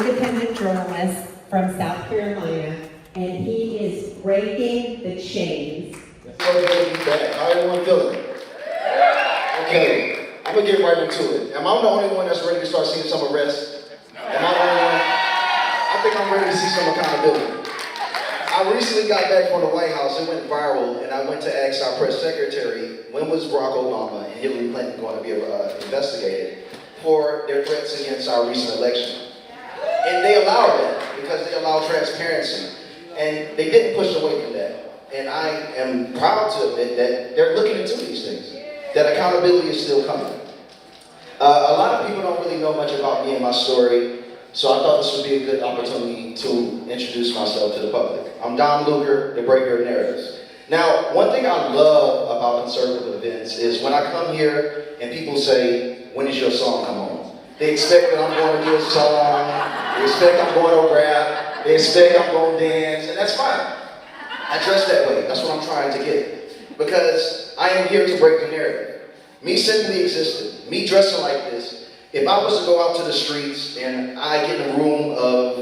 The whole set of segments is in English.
independent journalist from South Carolina, and he is breaking the chains. How everyone feeling? Okay, I'm gonna get right into it. Am I the only one that's ready to start seeing some arrests? Am I the only one? I think I'm ready to see some accountability. I recently got back from the White House. It went viral, and I went to ask our press secretary, when was Barack Obama and Hillary Clinton going to be investigated for their threats against our recent election? And they allowed that because they allowed transparency. And they didn't push away from that. And I am proud to admit that they're looking into these things, that accountability is still coming. A lot of people don't really know much about me and my story, so I thought this would be a good opportunity to introduce myself to the public. I'm Don Luger, the breaker of narratives. Now, one thing I love about conservative events is when I come here and people say, when is your song come on? They expect that I'm going to do a song, they expect I'm going to rap, they expect I'm going to dance, and that's fine. I dress that way, that's what I'm trying to get. Because I am here to break the narrative. Me simply existing, me dressing like this, if I was to go out to the streets and I get in a room of,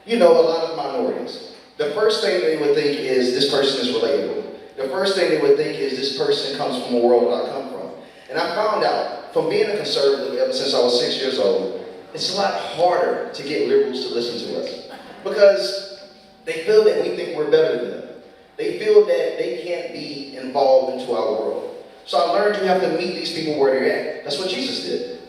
a lot of minorities, the first thing they would think is this person is relatable. The first thing they would think is this person comes from a world that I come from. And I found out, from being a conservative ever since I was 6 years old, it's a lot harder to get liberals to listen to us. Because they feel that we think we're better than them. They feel that they can't be involved into our world. So I learned you have to meet these people where they're at. That's what Jesus did.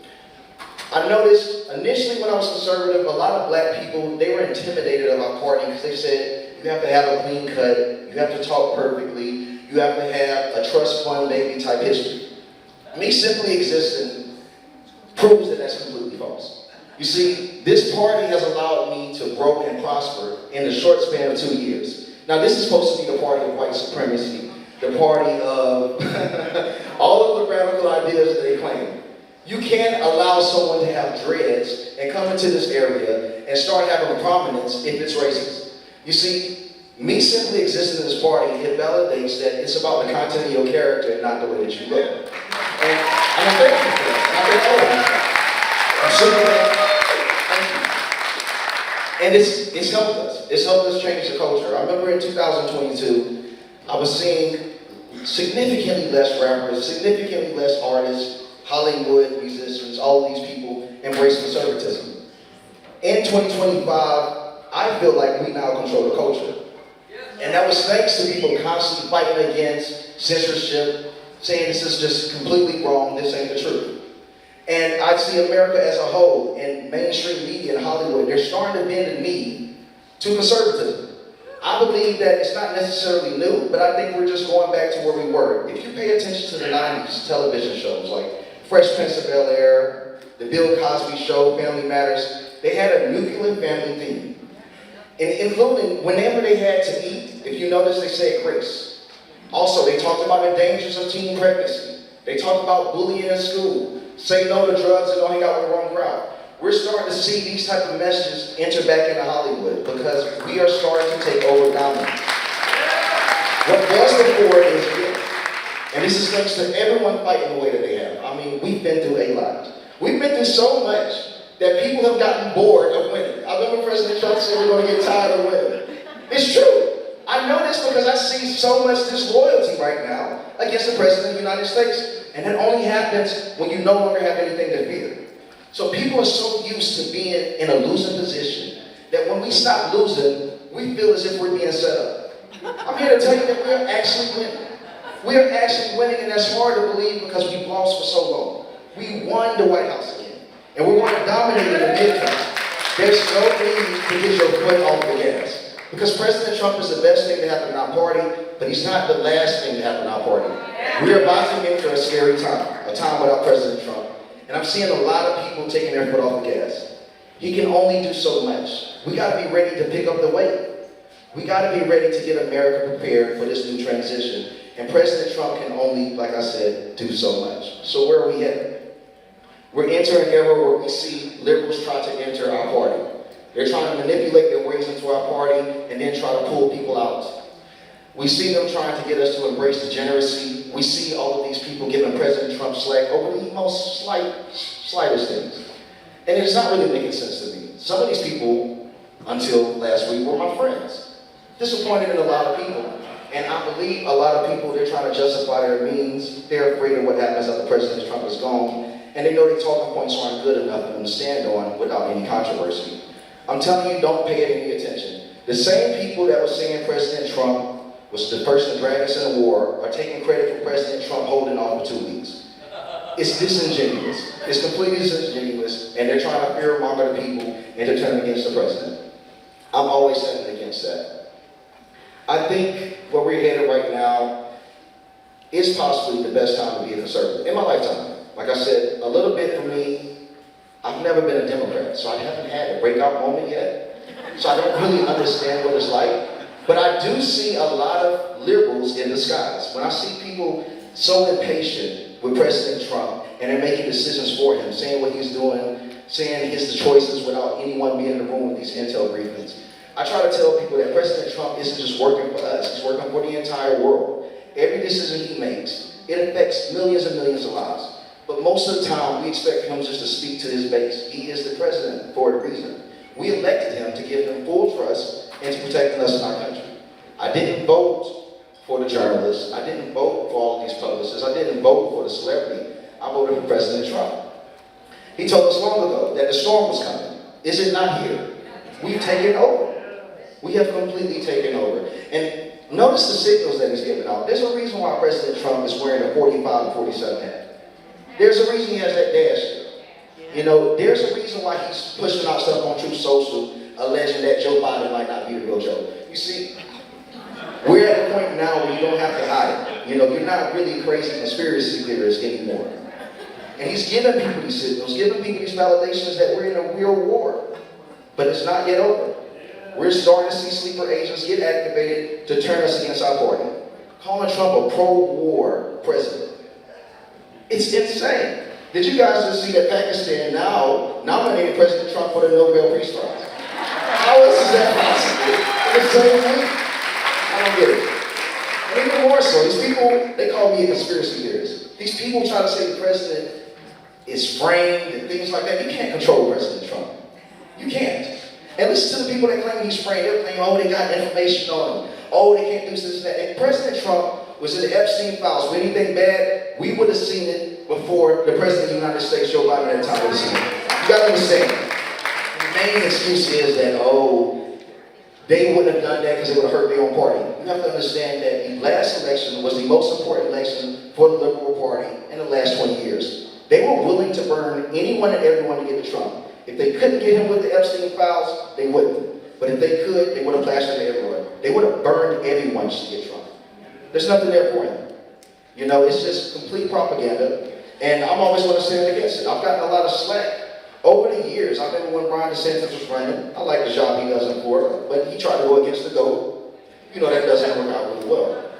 I noticed initially when I was conservative, a lot of black people, they were intimidated of our party because they said, you have to have a clean cut, you have to talk perfectly, you have to have a trust fund baby type history. Me simply existing proves that that's completely false. You see, this party has allowed me to grow and prosper in the short span of 2 years. Now this is supposed to be the party of white supremacy, the party of all of the radical ideas that they claim. You can't allow someone to have dreads and come into this area and start having a prominence if it's racist. You see, me simply existing in this party, it validates that it's about the content of your character and not the way that you look. And I'm thankful for that. I'm super thankful. And it's helped us. It's helped us change the culture. I remember in 2022, I was seeing significantly less rappers, significantly less artists, Hollywood musicians, all these people embrace conservatism. In 2025, I feel like we now control the culture. And that was thanks to people constantly fighting against censorship, saying this is just completely wrong, this ain't the truth. And I see America as a whole, and mainstream media in Hollywood, they're starting to bend the knee to conservatism. I believe that it's not necessarily new, but I think we're just going back to where we were. If you pay attention to the 90s television shows like Fresh Prince of Bel-Air, the Bill Cosby Show, Family Matters, they had a nuclear family theme. And including whenever they had to eat, if you notice they said grace. Also, they talked about the dangers of teen pregnancy. They talked about bullying in school, say no to drugs and don't hang out with the wrong crowd. We're starting to see these type of messages enter back into Hollywood because we are starting to take over dominance. What was before is good. And this is thanks to everyone fighting the way that they have. I mean, we've been through a lot. We've been through so much that people have gotten bored of winning. I remember President Trump said we're going to get tired of winning. It's true. I know this because I see so much disloyalty right now against the President of the United States. And that only happens when you no longer have anything to fear. So people are so used to being in a losing position that when we stop losing, we feel as if we're being set up. I'm here to tell you that we're actually winning. We are actually winning, and that's hard to believe because we've lost for so long. We won the White House again, and we're going to dominate in the midterm. There's no need to get your foot off the gas. Because President Trump is the best thing to happen in our party, but he's not the last thing to happen in our party. We're about to enter a scary time, a time without President Trump. And I'm seeing a lot of people taking their foot off the gas. He can only do so much. We got to be ready to pick up the weight. We got to be ready to get America prepared for this new transition. And President Trump can only, like I said, do so much. So where are we headed? We're entering an era where we see liberals try to enter our party. They're trying to manipulate their ways into our party and then try to pull people out. We see them trying to get us to embrace degeneracy. We see all of these people giving President Trump slack over the most slightest things. And it's not really making sense to me. Some of these people, until last week, were my friends. Disappointed in a lot of people. And I believe a lot of people, they're trying to justify their means. They're afraid of what happens after President Trump is gone. And they know their talking points aren't good enough for them to stand on without any controversy. I'm telling you, don't pay it any attention. The same people that were saying President Trump was the person dragging us in a war are taking credit for President Trump holding on for 2 weeks. It's disingenuous. It's completely disingenuous, and they're trying to fear-monger the people and to turn against the president. I'm always standing against that. I think where we're headed right now is possibly the best time to be a conservative in my lifetime. Like I said, a little bit for me, I've never been a Democrat, so I haven't had a breakout moment yet. So I don't really understand what it's like. But I do see a lot of liberals in disguise. When I see people so impatient with President Trump and they're making decisions for him, saying what he's doing, saying his choices without anyone being in the room with these intel briefings. I try to tell people that President Trump isn't just working for us, he's working for the entire world. Every decision he makes, it affects millions and millions of lives. But most of the time, we expect him just to speak to his base. He is the president for a reason. We elected him to give him full trust and to protect us in our country. I didn't vote for the journalists. I didn't vote for all of these publicists. I didn't vote for the celebrity. I voted for President Trump. He told us long ago that the storm was coming. Is it not here? We've taken over. We have completely taken over. And notice the signals that he's giving out. There's a reason why President Trump is wearing a 45 and 47 hat. There's a reason he has that dash. You know, there's a reason why he's pushing out stuff on Truth Social, alleging that Joe Biden might not be the real Joe. You see, we're at the point now where you don't have to hide it. You know, you're not really crazy conspiracy theorists anymore. And he's giving people these signals, giving people these validations that we're in a real war. But it's not yet over. We're starting to see sleeper agents get activated to turn us against our party. Calling Trump a pro-war president. It's insane. Did you guys just see that Pakistan now nominated President Trump for the Nobel Peace Prize? How else is that possible? It's the same week. I don't get it. And even more so, these people, they call me a conspiracy theorist. These people try to say the president is framed and things like that. You can't control President Trump. You can't. And listen to the people that claim he's framed. They're claiming, oh, they got information on him. Oh, they can't do this and that. If President Trump was in the Epstein files for anything bad, we would have seen it before the President of the United States, Joe Biden, at the time would have seen it. You got to understand. The main excuse is that, oh, they wouldn't have done that because it would have hurt their own party. You have to understand that the last election was the most important election for the Liberal Party in the last 20 years. They were willing to burn anyone and everyone to get to Trump. If they couldn't get him with the Epstein files, they wouldn't. But if they could, they would have blasted everyone. They would have burned everyone just to get Trump. There's nothing there for him. You know, it's just complete propaganda. And I'm always going to stand against it. I've gotten a lot of slack. Over the years, I remember when Brian DeSantis was running, I like the job he does in Florida, but he tried to go against the GOAT. You know, that doesn't work out really well.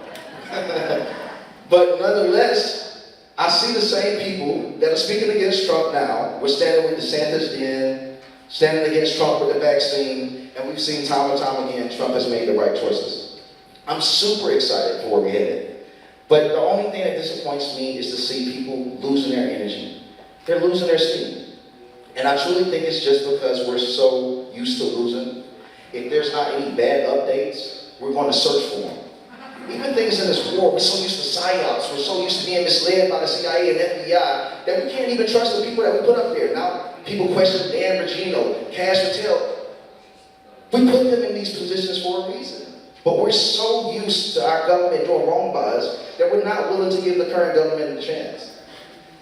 But nonetheless, I see the same people that are speaking against Trump now. We're standing with DeSantis then, standing against Trump with the vaccine, and we've seen time and time again, Trump has made the right choices. I'm super excited for where we're headed. But the only thing that disappoints me is to see people losing their energy. They're losing their steam. And I truly think it's just because we're so used to losing. If there's not any bad updates, we're going to search for them. Even things in this war, we're so used to psyops, we're so used to being misled by the CIA and FBI that we can't even trust the people that we put up there. Now, people question Dan Bongino, Cash Patel. We put them in these positions for a reason. But we're so used to our government doing wrong by us that we're not willing to give the current government a chance.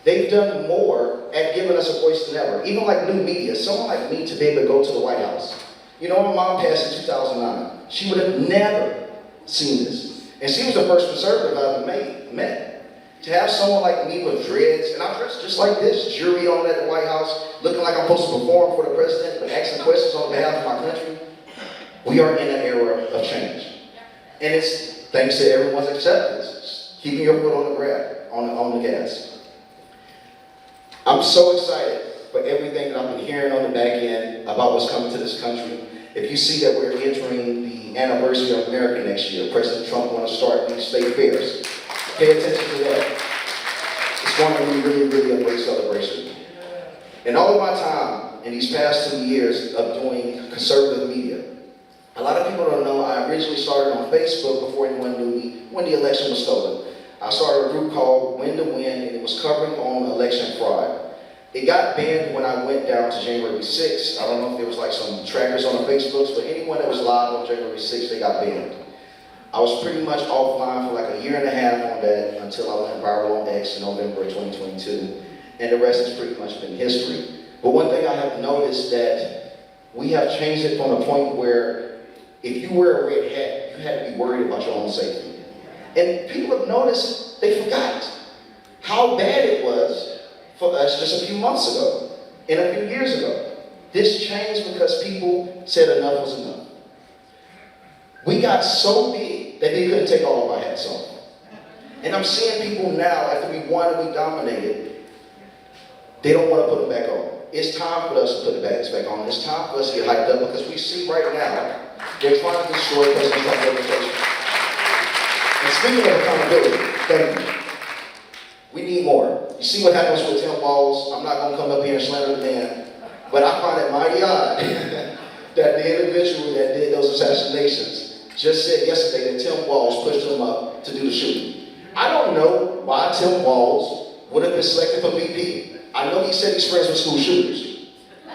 They've done more at giving us a voice than ever. Even like new media, someone like me to be able to go to the White House. You know, my mom passed in 2009. She would have never seen this. And she was the first conservative I ever met. To have someone like me with dreads, and I'm dressed just like this, jury on at the White House, looking like I'm supposed to perform for the president, but asking questions on behalf of my country. We are in an era of change. And it's thanks to everyone's acceptance, keeping your foot on the on the gas. I'm so excited for everything that I've been hearing on the back end about what's coming to this country. If you see that we're entering the anniversary of America next year, President Trump wants to start these state fairs. Pay attention to that. It's going to be really, really a great celebration. In all of my time in these past 2 years of doing conservative media. A lot of people don't know I originally started on Facebook before anyone knew me when the election was stolen. I started a group called Win to Win, and it was covering on election fraud. It got banned when I went down to January 6th. I don't know if there was like some trackers on the Facebooks, but anyone that was live on January 6th, they got banned. I was pretty much offline for like a year and a half on that until I went viral on X in November of 2022. And the rest has pretty much been history. But one thing I have noticed that we have changed it from a point where if you wear a red hat, you had to be worried about your own safety. And people have noticed, they forgot how bad it was for us just a few months ago and a few years ago. This changed because people said enough was enough. We got so big that they couldn't take all of our hats off. And I'm seeing people now, after we won and we dominated, they don't want to put them back on. It's time for us to put the bats back on. It's time for us to get hyped up because we see right now they're trying to destroy President Trump's reputation. And speaking of accountability, thank you. We need more. You see what happens with Tim Walz. I'm not going to come up here and slander the man, but I find it mighty odd that the individual that did those assassinations just said yesterday that Tim Walz pushed him up to do the shooting. I don't know why Tim Walz would have been selected for VP. I know he said he's friends with school shooters,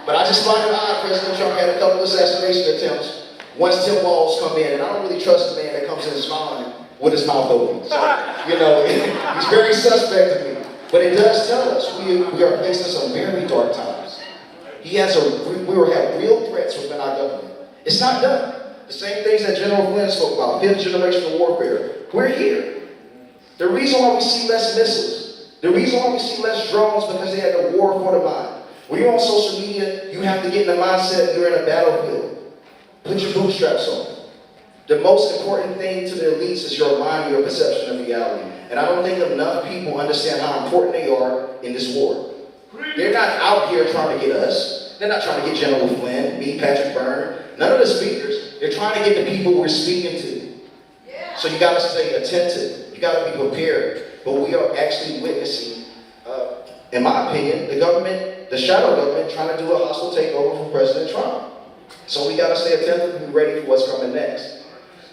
but I just find it odd President Trump had a couple of assassination attempts once Tim Walz come in, and I don't really trust the man that comes in smiling with his mouth open. So, you know, he's very suspect to me. But it does tell us we are facing some very dark times. We will have real threats within our government. It's not done. The same things that General Flynn spoke about, fifth generation warfare. We're here. The reason why we see less missiles, the reason why we see less drones, because they had the war for the mind. When you're on social media, you have to get in the mindset you're in a battlefield. Put your bootstraps on. The most important thing to the elites is your mind, your perception of reality. And I don't think enough people understand how important they are in this war. They're not out here trying to get us. They're not trying to get General Flynn, me, Patrick Byrne, none of the speakers. They're trying to get the people we're speaking to. So you got to stay attentive. You got to be prepared. But we are actually witnessing, in my opinion, the government, the shadow government, trying to do a hostile takeover from President Trump. So we got to stay attentive and be ready for what's coming next.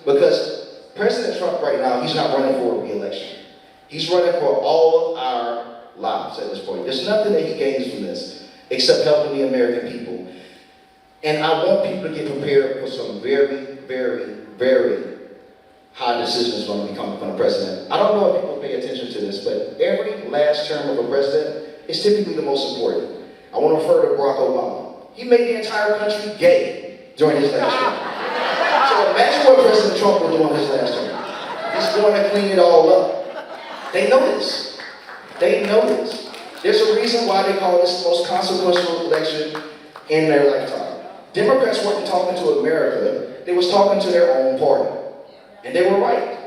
Because President Trump right now, he's not running for a re-election. He's running for all our lives at this point. There's nothing that he gains from this except helping the American people. And I want people to get prepared for some very, very, very high decisions when we come from the president. I don't know if people pay attention to this, but every last term of a president is typically the most important. I want to refer to Barack Obama. He made the entire country gay during his last term. So imagine what President Trump will do on his last term. He's going to clean it all up. They know this. They know this. There's a reason why they call this the most consequential election in their lifetime. Democrats weren't talking to America. They was talking to their own party. And they were right.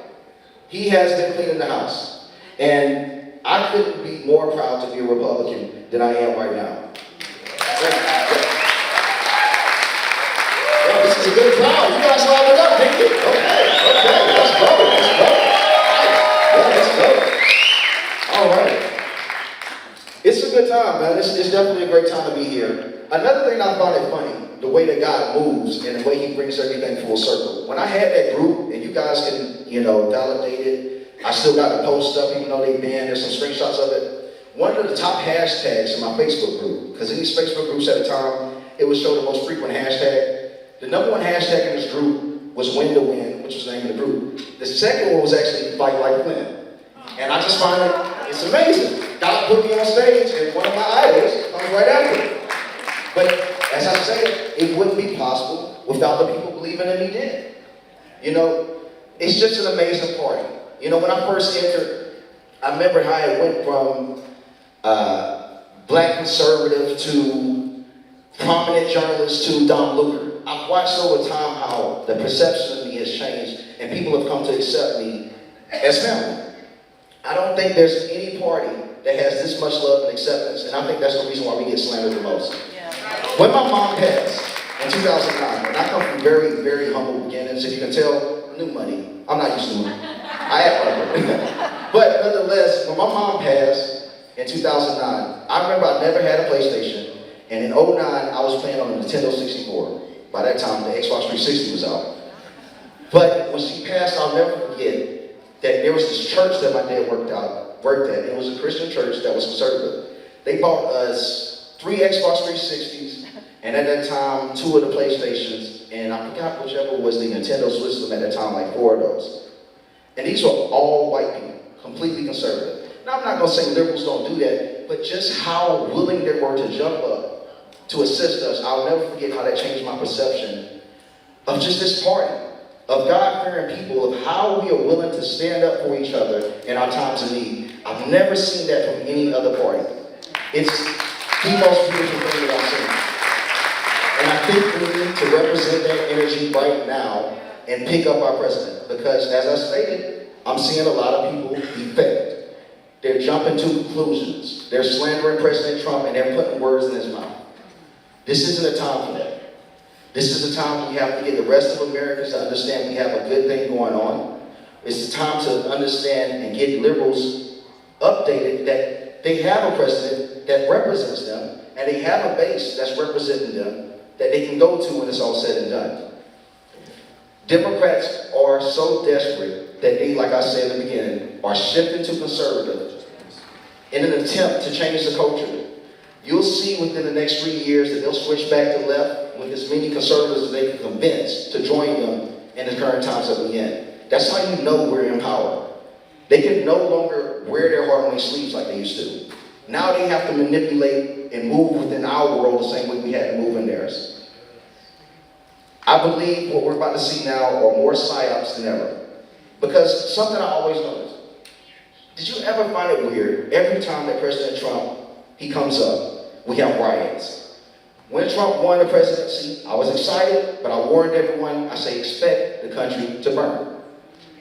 He has been cleaning the house. And I couldn't be more proud to be a Republican than I am right now. This is a good crowd. You guys loud it up, didn't you? Okay, let's go. Yeah, let's go. All right. It's a good time, man. It's definitely a great time to be here. Another thing I found it funny, the way that God moves and the way he brings everything full circle. When I had that group, and you guys can, validate it, I still got the post up, even though they banned, there's some screenshots of it. One of the top hashtags in my Facebook group, because in these Facebook groups at the time, it would show the most frequent hashtag. The number one hashtag in this group was Win to Win, which was the name of the group. The second one was actually Fight Like Flynn. And I just find it's amazing. God put me on stage, and one of my idols comes right after me. But as I said, it wouldn't be possible without the people believing in me then. It's just an amazing party. When I first entered, I remember how it went from black conservative to prominent journalist to Don Luger. I've watched over time how the perception of me has changed and people have come to accept me as family. I don't think there's any party that has this much love and acceptance, and I think that's the reason why we get slandered the most. Yeah. When my mom passed in 2009, and I come from very, very humble beginnings, if you can tell, new money. I'm not used to money. I act like it. But nonetheless, when my mom passed in 2009, I remember I never had a PlayStation, And in '09, I was playing on the Nintendo 64. By that time, the Xbox 360 was out. But when she passed, I'll never forget that there was this church that my dad worked at. It was a Christian church that was conservative. They bought us 3 Xbox 360s, and at that time, 2 of the PlayStations, and I forgot whichever was the Nintendo system at that time, like 4 of those. And these were all white people, completely conservative. Now, I'm not going to say liberals don't do that, but just how willing they were to jump up to assist us. I'll never forget how that changed my perception of just this party, of God-fearing people, of how we are willing to stand up for each other in our times of need. I've never seen that from any other party. It's the most beautiful thing that I've seen. And I think we need to represent that energy right now and pick up our president. Because as I stated, I'm seeing a lot of people defect. They're jumping to conclusions. They're slandering President Trump and they're putting words in his mouth. This isn't a time for that. This is a time when we have to get the rest of Americans to understand we have a good thing going on. It's the time to understand and get liberals updated that they have a president that represents them and they have a base that's representing them that they can go to when it's all said and done. Democrats are so desperate that they, like I said in the beginning, are shifting to conservative in an attempt to change the culture. You'll see within the next 3 years that they'll switch back to left with as many conservatives as they can convince to join them in the current times that we're in. That's how you know we're in power. They can no longer wear their heart on their sleeves like they used to. Now they have to manipulate and move within our world the same way we had to move in theirs. I believe what we're about to see now are more psyops than ever. Because something I always noticed. Did you ever find it weird? Every time that President Trump, he comes up, we have riots. When Trump won the presidency, I was excited, but I warned everyone, I say, expect the country to burn.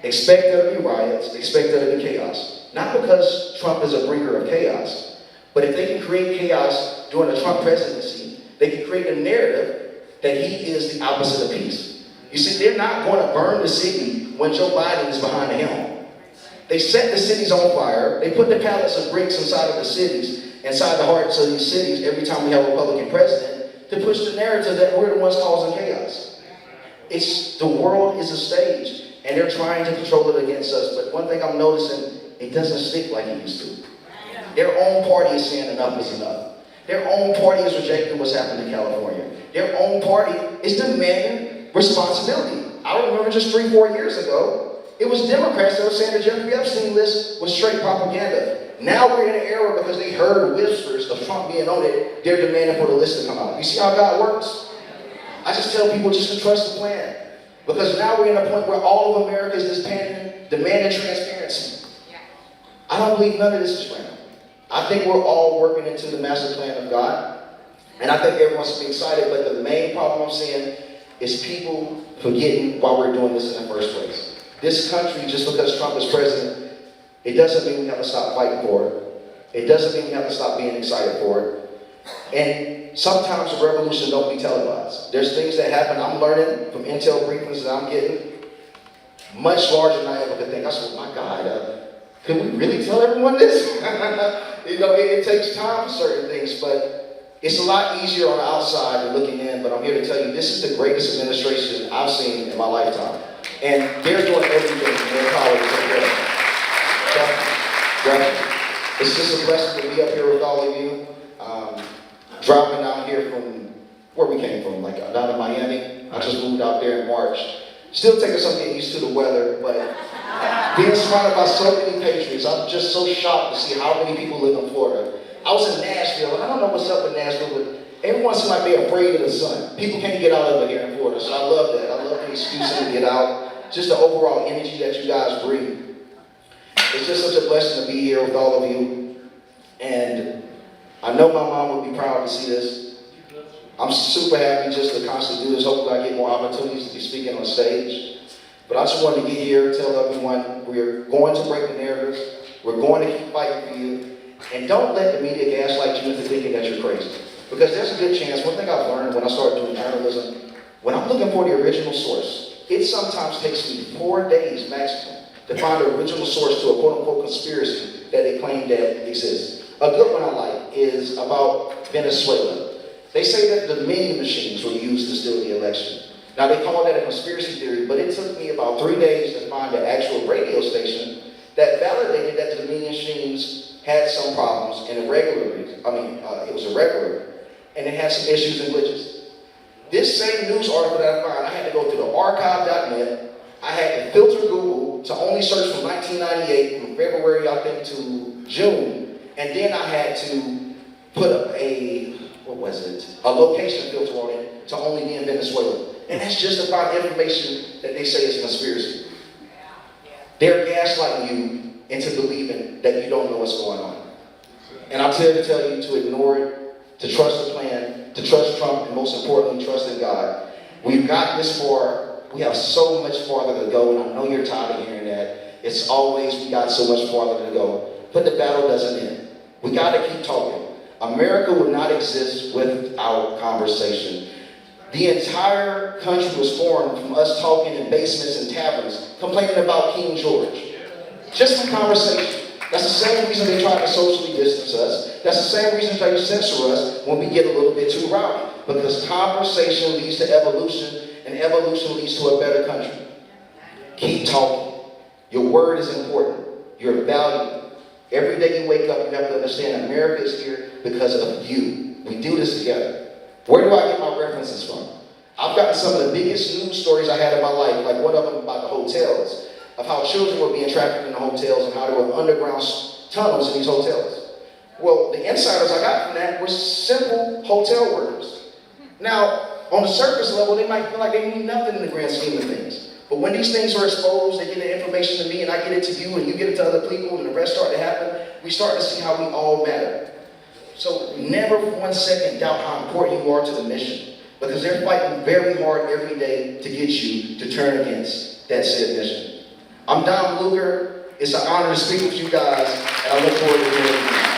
Expect there to be riots, expect there to be chaos. Not because Trump is a bringer of chaos, but if they can create chaos during the Trump presidency, they can create a narrative that he is the opposite of peace. You see, they're not going to burn the city when Joe Biden is behind the helm. They set the cities on fire. They put the pallets of bricks inside of the cities, inside the hearts of these cities every time we have a Republican president to push the narrative that we're the ones causing chaos. The world is a stage, and they're trying to control it against us. But one thing I'm noticing, it doesn't stick like it used to. Their own party is saying enough is enough. Their own party is rejecting what's happened in California. Their own party is demanding responsibility. I remember just 3-4 years ago, it was Democrats that were saying the Jeffrey Epstein list was straight propaganda. Now we're in an era because they heard whispers of Trump being on it, they're demanding for the list to come out. You see how God works? I just tell people just to trust the plan. Because now we're in a point where all of America is just demanding transparency. I don't believe none of this is random. I think we're all working into the master plan of God. And I think everyone should be excited, but the main problem I'm seeing is people forgetting why we're doing this in the first place. This country, just because Trump is president, it doesn't mean we have to stop fighting for it. It doesn't mean we have to stop being excited for it. And sometimes the revolution don't be televised. There's things that happen. I'm learning from intel briefings that I'm getting much larger than I ever could think. I said, my God, could we really tell everyone this? It takes time for certain things, but it's a lot easier on the outside than looking in. But I'm here to tell you, this is the greatest administration I've seen in my lifetime. And they're doing everything in their power to take care of it. It's just a blessing to be up here with all of you. Driving down here from where we came from, like down in Miami. I just moved out there in March. Still taking some getting used to the weather, but being surrounded by so many patriots, I'm just so shocked to see how many people live in Florida. I was in Nashville, and I don't know what's up in Nashville, but everyone seems like they're afraid of the sun. People can't get out of it here in Florida, so I love that. I love the excuse to get out. Just the overall energy that you guys bring. It's just such a blessing to be here with all of you. And I know my mom would be proud to see this. I'm super happy just to constantly do this. Hopefully I get more opportunities to be speaking on stage. But I just wanted to get here, tell everyone, we're going to break the narratives. We're going to keep fighting for you. And don't let the media gaslight you into thinking that you're crazy. Because there's a good chance, one thing I've learned when I started doing journalism, when I'm looking for the original source, it sometimes takes me 4 days maximum to find the original source to a quote-unquote conspiracy that they claim that exists. A good one I like is about Venezuela. They say that the Dominion machines were used to steal the election. Now they call that a conspiracy theory, but it took me about 3 days to find the actual radio station that validated that the Dominion machines had some problems and it was irregular, and it had some issues and glitches. This same news article that I found, I had to go to the archive.net. I had to filter Google to only search from 1998, from February, I think, to June. And then I had to put a location filter on it to only be in Venezuela. And that's just to find information that they say is a conspiracy. They're gaslighting you into believing that you don't know what's going on. And I'm here to tell you to ignore it, to trust the plan, to trust Trump, and most importantly, trust in God. We've got this far. We have so much farther to go, and I know you're tired of hearing that. It's always, we got so much farther to go. But the battle doesn't end. We got to keep talking. America would not exist without conversation. The entire country was formed from us talking in basements and taverns, complaining about King George. Just from conversation. That's the same reason they try to socially distance us. That's the same reason they try to censor us when we get a little bit too rowdy. Because conversation leads to evolution, and evolution leads to a better country. Keep talking. Your word is important. You're valued. Every day you wake up, you have to understand America is here because of you. We do this together. Where do I get my references from? I've gotten some of the biggest news stories I had in my life, like one of them about the hotels, of how children were being trafficked in the hotels and how there were underground tunnels in these hotels. Well, the insiders I got from that were simple hotel workers. Now, on the surface level, they might feel like they mean nothing in the grand scheme of things. But when these things are exposed, they get the information to me, and I get it to you, and you get it to other people, and the rest start to happen, we start to see how we all matter. So never for 1 second doubt how important you are to the mission, because they're fighting very hard every day to get you to turn against that said mission. I'm Don Luger. It's an honor to speak with you guys, and I look forward to hearing from you.